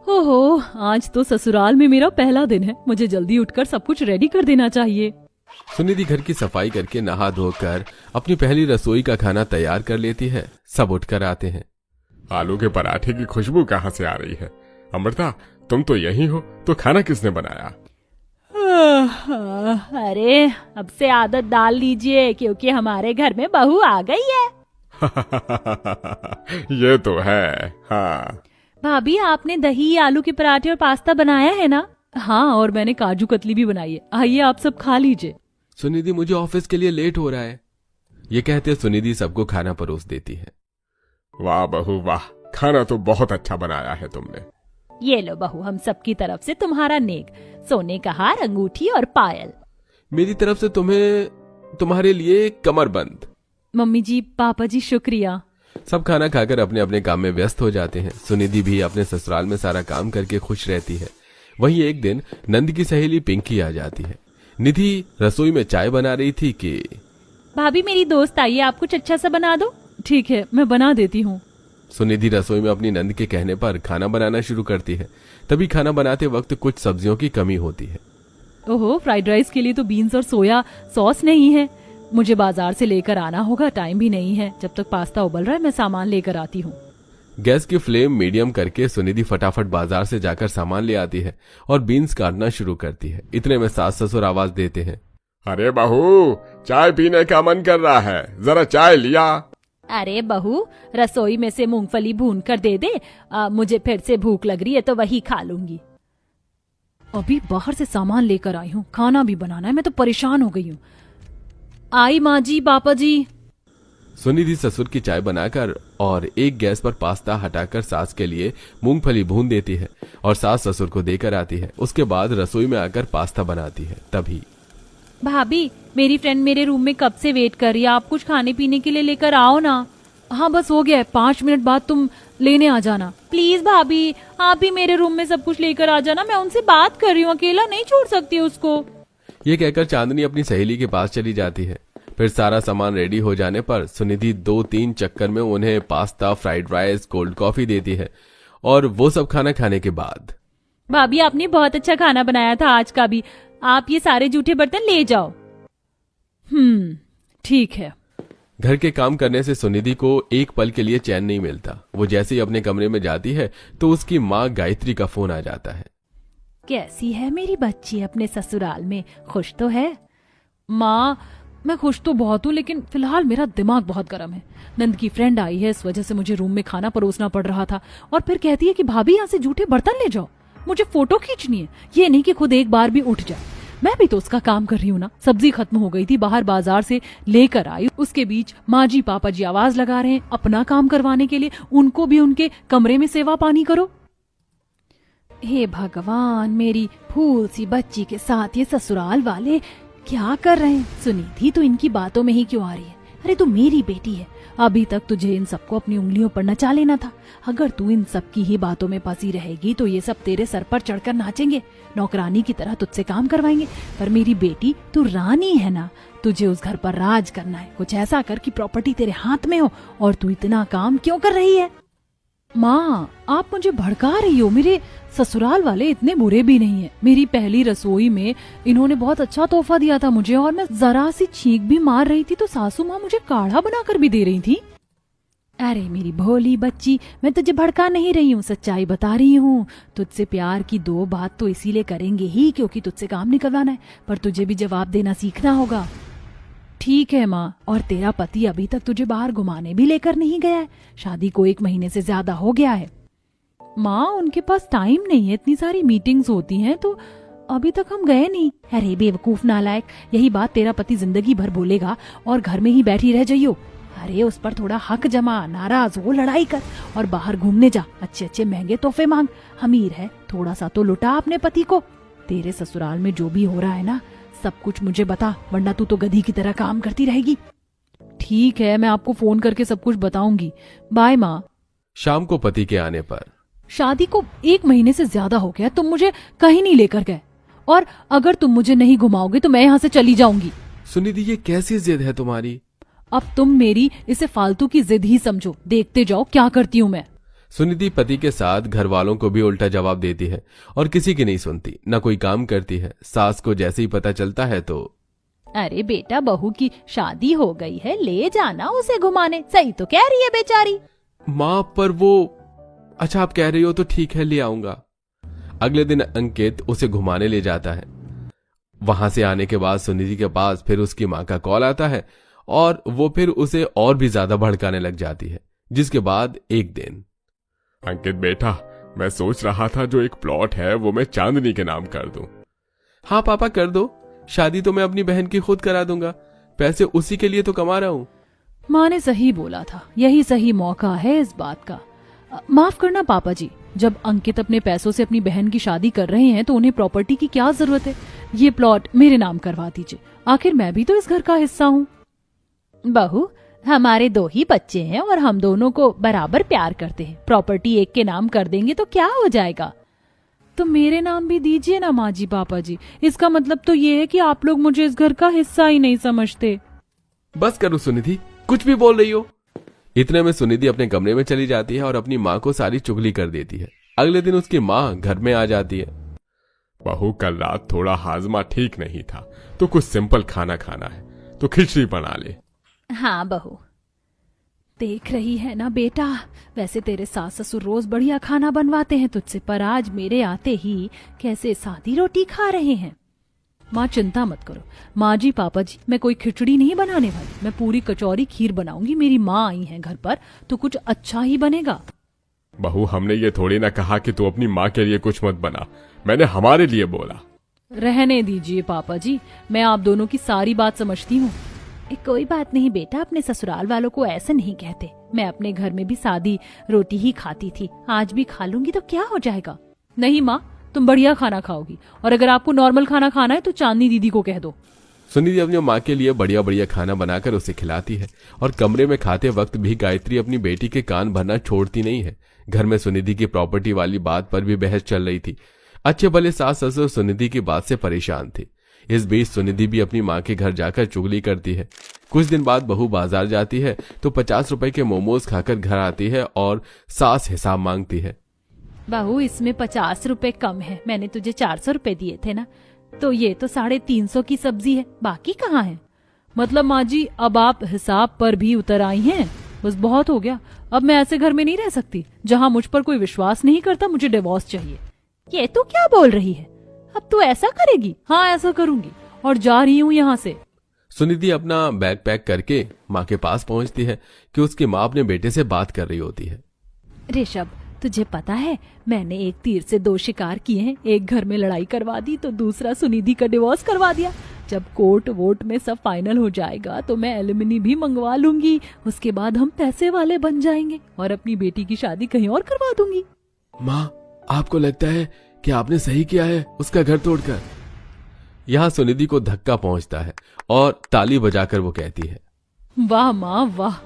ओहो, आज तो ससुराल में मेरा पहला दिन है। मुझे जल्दी उठकर सब कुछ रेडी कर देना चाहिए। सुनिधि घर की सफाई करके नहा धोकर अपनी पहली रसोई का खाना तैयार कर लेती है। सब उठकर आते हैं। आलू के पराठे की खुशबू कहाँ से आ रही है? अमृता, तुम तो यही हो, तो खाना किसने बनाया? अरे, अब से आदत डाल लीजिए क्योंकि हमारे घर में बहू आ गई है। ये तो है। हाँ भाभी, आपने दही, आलू के पराठे और पास्ता बनाया है ना? हाँ, और मैंने काजू कतली भी बनाई है। आइए आप सब खा लीजिए। सुनिधि, मुझे ऑफिस के लिए लेट हो रहा है। ये कहते सुनिधि सबको खाना परोस देती है। वाह बहू वाह, खाना तो बहुत अच्छा बनाया है तुमने। ये लो बहू, हम सबकी तरफ से तुम्हारा नेक, सोने का हार, अंगूठी और पायल। मेरी तरफ से तुम्हारे लिए कमरबंद। मम्मी जी, पापा जी, शुक्रिया। सब खाना खाकर अपने अपने काम में व्यस्त हो जाते हैं। सुनिधि भी अपने ससुराल में सारा काम करके खुश रहती है। वहीं एक दिन नंद की सहेली पिंकी आ जाती है। निधि रसोई में चाय बना रही थी कि भाभी, मेरी दोस्त आई है, आप कुछ अच्छा सा बना दो। ठीक है, मैं बना देती हूँ। सुनिधि रसोई में अपनी नंद के कहने पर खाना बनाना शुरू करती है। तभी खाना बनाते वक्त कुछ सब्जियों की कमी होती है। ओहो, फ्राइड राइस के लिए तो बीन्स और सोया सॉस नहीं है। मुझे बाजार से लेकर आना होगा, टाइम भी नहीं है। जब तक पास्ता उबल रहा है मैं सामान लेकर आती हूँ। गैस की फ्लेम मीडियम करके सुनिधि फटाफट बाजार से जाकर सामान ले आती है और बीन्स काटना शुरू करती है। इतने में सास ससुर आवाज देते हैं, अरे बहू, चाय पीने का मन कर रहा है, जरा चाय लिया। अरे बहू, रसोई में से मूंगफली भून कर दे दे। मुझे फिर से भूख लग रही है तो वही खा लूंगी। अभी बाहर से सामान लेकर आई हूँ, खाना भी बनाना है। मैं तो परेशान हो गई हूँ। आई माँ जी, पापा जी। सुनिधि ससुर की चाय बनाकर और एक गैस पर पास्ता हटाकर सास के लिए मूंगफली भून देती है और सास ससुर को देकर आती है। उसके बाद रसोई में आकर पास्ता बनाती है। तभी भाभी, मेरी फ्रेंड मेरे रूम में कब से वेट कर रही है। आप कुछ खाने पीने के लिए लेकर आओ ना। हाँ, बस हो गया है, 5 मिनट बाद तुम लेने आ जाना। प्लीज भाभी, आप ही मेरे रूम में सब कुछ लेकर आ जाना। मैं उनसे बात कर रही हूँ, अकेला नहीं छोड़ सकती उसको। ये कहकर चांदनी अपनी सहेली के पास चली जाती है। फिर सारा सामान रेडी हो जाने पर सुनिधि 2-3 चक्कर में उन्हें pasta, fried rice, cold coffee देती है। और वो सब खाना खाने के बाद, भाभी, आपने बहुत अच्छा खाना बनाया था आज का भी। आप ये सारे जूठे बर्तन ले जाओ। ठीक है। घर के काम करने से सुनिधि को एक पल के लिए चैन नहीं मिलता। वो जैसे ही अपने कमरे में जाती है तो उसकी माँ गायत्री का फोन आ जाता है। कैसी है मेरी बच्ची अपने ससुराल में? खुश तो है? माँ, मैं खुश तो बहुत हूँ, लेकिन फिलहाल मेरा दिमाग बहुत गर्म है। नंद की फ्रेंड आई है, इस वजह से मुझे रूम में खाना परोसना पड़ रहा था। और फिर कहती है कि भाभी, यहाँ से जूठे बर्तन ले जाओ, मुझे फोटो खींचनी है। ये नहीं कि खुद एक बार भी उठ जाए। मैं भी तो उसका काम कर रही हूँ ना। सब्जी खत्म हो गई थी, बाहर बाजार से लेकर आई। उसके बीच माँ जी, पापा जी आवाज लगा रहे हैं अपना काम करवाने के लिए। उनको भी उनके कमरे में सेवा पानी करो। हे भगवान, मेरी फूल सी बच्ची के साथ ये ससुराल वाले क्या कर रहे हैं? सुनिधि तो इनकी बातों में ही क्यों आ रही है? अरे तू मेरी बेटी है, अभी तक तुझे इन सबको अपनी उंगलियों पर नचा लेना था। अगर तू इन सब की ही बातों में फंसी रहेगी तो ये सब तेरे सर पर चढ़कर नाचेंगे, नौकरानी की तरह तुझसे काम करवाएंगे। पर मेरी बेटी, तू रानी है ना, तुझे उस घर पर राज करना है। कुछ ऐसा कर कि प्रॉपर्टी तेरे हाथ में हो। और तू इतना काम क्यों कर रही है? माँ, आप मुझे भड़का रही हो। मेरे ससुराल वाले इतने बुरे भी नहीं है। मेरी पहली रसोई में इन्होंने बहुत अच्छा तोहफा दिया था मुझे, और मैं जरा सी छींक भी मार रही थी तो सासू माँ मुझे काढ़ा बनाकर भी दे रही थी। अरे मेरी भोली बच्ची, मैं तुझे भड़का नहीं रही हूँ, सच्चाई बता रही हूँ। तुझसे प्यार की 2 बात तो इसीलिए करेंगे ही क्योंकि तुझसे काम निकलवाना है, पर तुझे भी जवाब देना सीखना होगा। ठीक है माँ, और तेरा पति अभी तक तुझे बाहर घुमाने भी लेकर नहीं गया है? शादी को 1 महीने से ज्यादा हो गया है। माँ, उनके पास टाइम नहीं है, इतनी सारी मीटिंग्स होती हैं, तो अभी तक हम गए नहीं। अरे बेवकूफ नालायक, यही बात तेरा पति जिंदगी भर बोलेगा और घर में ही बैठी रह जाइयो। अरे उस पर थोड़ा हक जमा, नाराज हो लड़ाई कर और बाहर घूमने जा, अच्छे अच्छे महंगे तोहफे मांग। अमीर है, थोड़ा सा तो लुटा अपने पति को। तेरे ससुराल में जो भी हो रहा है ना, सब कुछ मुझे बता, वरना तू तो गधी की तरह काम करती रहेगी। ठीक है, मैं आपको फोन करके सब कुछ बताऊंगी। बाय माँ। शाम को पति के आने पर, शादी को 1 महीने से ज्यादा हो गया, तुम मुझे कहीं नहीं लेकर गए, और अगर तुम मुझे नहीं घुमाओगे तो मैं यहाँ से चली जाऊंगी। सुनिधि, ये कैसी जिद है तुम्हारी? अब तुम मेरी इसे फालतू की जिद ही समझो, देखते जाओ क्या करती हूँ मैं। सुनिधि पति के साथ घर वालों को भी उल्टा जवाब देती है और किसी की नहीं सुनती, न कोई काम करती है। सास को जैसे ही पता चलता है तो अरे बेटा, बहू की शादी हो गई है, ले जाना उसे घुमाने। सही तो कह रही है बेचारी। माँ पर वो, अच्छा आप कह रही हो तो ठीक है, ले आऊंगा। अगले दिन अंकित उसे घुमाने ले जाता है। वहां से आने के बाद सुनिधि के पास फिर उसकी माँ का कॉल आता है और वो फिर उसे और भी ज्यादा भड़काने लग जाती है। जिसके बाद एक दिन, अंकित बेटा, मैं सोच रहा था जो एक प्लॉट है वो मैं चांदनी के नाम कर दूं। हाँ पापा कर दो, शादी तो मैं अपनी बहन की खुद करा दूंगा, पैसे उसी के लिए तो कमा रहा हूँ। माँ ने सही बोला था, यही सही मौका है इस बात का। माफ करना पापा जी, जब अंकित अपने पैसों से अपनी बहन की शादी कर रहे हैं तो उन्हें प्रॉपर्टी की क्या जरूरत है। ये प्लॉट मेरे नाम करवा दीजिए, आखिर मैं भी तो इस घर का हिस्सा हूँ। बहू, हमारे 2 ही बच्चे हैं और हम दोनों को बराबर प्यार करते हैं। प्रॉपर्टी एक के नाम कर देंगे तो क्या हो जाएगा। तो मेरे नाम भी दीजिए ना माँ जी। पापा जी, इसका मतलब तो ये है कि आप लोग मुझे इस घर का हिस्सा ही नहीं समझते। बस करो सुनिधि, कुछ भी बोल रही हो। इतने में सुनिधि अपने कमरे में चली जाती है और अपनी माँ को सारी चुगली कर देती है। अगले दिन उसकी माँ घर में आ जाती है। बहू, कल रात थोड़ा हाजमा ठीक नहीं था तो कुछ सिंपल खाना खाना है तो खिचड़ी बना ले। हाँ बहू, देख रही है ना बेटा, वैसे तेरे सास ससुर रोज बढ़िया खाना बनवाते हैं तुझसे, पर आज मेरे आते ही कैसे सादी रोटी खा रहे हैं। माँ चिंता मत करो। माँ जी, पापा जी, मैं कोई खिचड़ी नहीं बनाने वाली, मैं पूरी कचौरी खीर बनाऊंगी। मेरी माँ आई है घर पर तो कुछ अच्छा ही बनेगा। बहू, हमने ये थोड़ी ना कहा कि तू अपनी माँ के लिए कुछ मत बना, मैंने हमारे लिए बोला। रहने दीजिए पापा जी, मैं आप दोनों की सारी बात समझती हूँ। कोई बात नहीं बेटा, अपने ससुराल वालों को ऐसे नहीं कहते। मैं अपने घर में भी सादी रोटी ही खाती थी, आज भी खा लूंगी तो क्या हो जाएगा। नहीं माँ, तुम बढ़िया खाना खाओगी, और अगर आपको नॉर्मल खाना खाना है तो चांदनी दीदी को कह दो। सुनिधि अपनी माँ के लिए बढ़िया बढ़िया खाना बनाकर उसे खिलाती है और कमरे में खाते वक्त भी गायत्री अपनी बेटी के कान भरना छोड़ती नहीं है। घर में सुनिधि की प्रॉपर्टी वाली बात पर भी बहस चल रही थी। अच्छे भले सास ससुर सुनिधि की बात से परेशान थे। इस बीच सुनिधि भी अपनी माँ के घर जाकर चुगली करती है। कुछ दिन बाद बहू बाजार जाती है तो 50 रुपए के मोमोज खाकर घर आती है और सास हिसाब मांगती है। बहू, इसमें 50 रुपए कम है, मैंने तुझे 400 रुपए दिए थे ना, तो ये तो 350 की सब्जी है, बाकी कहाँ है। मतलब माँ जी, अब आप हिसाब पर भी उतर आई हैं। बस बहुत हो गया, अब मैं ऐसे घर में नहीं रह सकती जहाँ मुझ पर कोई विश्वास नहीं करता। मुझे डिवोर्स चाहिए। ये तू क्या बोल रही है, अब तू ऐसा करेगी? हाँ ऐसा करूंगी, और जा रही हूँ यहाँ से। सुनिधि अपना बैग पैक करके माँ के पास पहुंचती है कि उसकी माँ अपने बेटे से बात कर रही होती है। ऋषभ, तुझे पता है मैंने एक तीर से 2 शिकार किए हैं। एक घर में लड़ाई करवा दी तो दूसरा सुनिधि का डिवोर्स करवा दिया। जब कोर्ट वोट में सब फाइनल हो जाएगा तो मैं एलिमनी भी मंगवा लूंगी। उसके बाद हम पैसे वाले बन जाएंगे और अपनी बेटी की शादी कहीं और करवा दूंगी। माँ, आपको लगता है कि आपने सही किया है उसका घर तोड़कर? यहाँ सुनिधि को धक्का पहुंचता है और ताली बजाकर वो कहती है, वाह माँ वाह,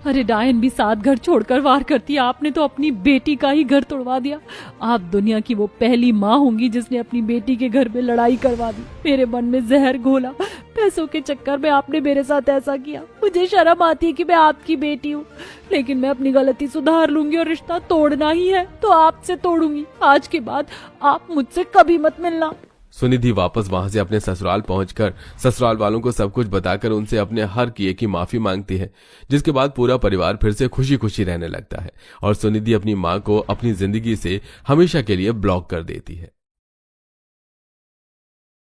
अरे डायन भी 7 घर छोड़कर वार करती है, आपने तो अपनी बेटी का ही घर तोड़वा दिया। आप दुनिया की वो पहली माँ होंगी जिसने अपनी बेटी के घर में लड़ाई करवा दी। मेरे मन में जहर घोला, पैसों के चक्कर में आपने मेरे साथ ऐसा किया। मुझे शर्म आती है कि मैं आपकी बेटी हूँ, लेकिन मैं अपनी गलती सुधार लूंगी और रिश्ता तोड़ना ही है तो आपसे तोड़ूंगी। आज के बाद आप मुझसे कभी मत मिलना। सुनिधि वापस वहां से अपने ससुराल पहुंचकर ससुराल वालों को सब कुछ बताकर उनसे अपने हर किए की माफी मांगती है, जिसके बाद पूरा परिवार फिर से खुशी खुशी रहने लगता है और सुनिधि अपनी मां को अपनी जिंदगी से हमेशा के लिए ब्लॉक कर देती है।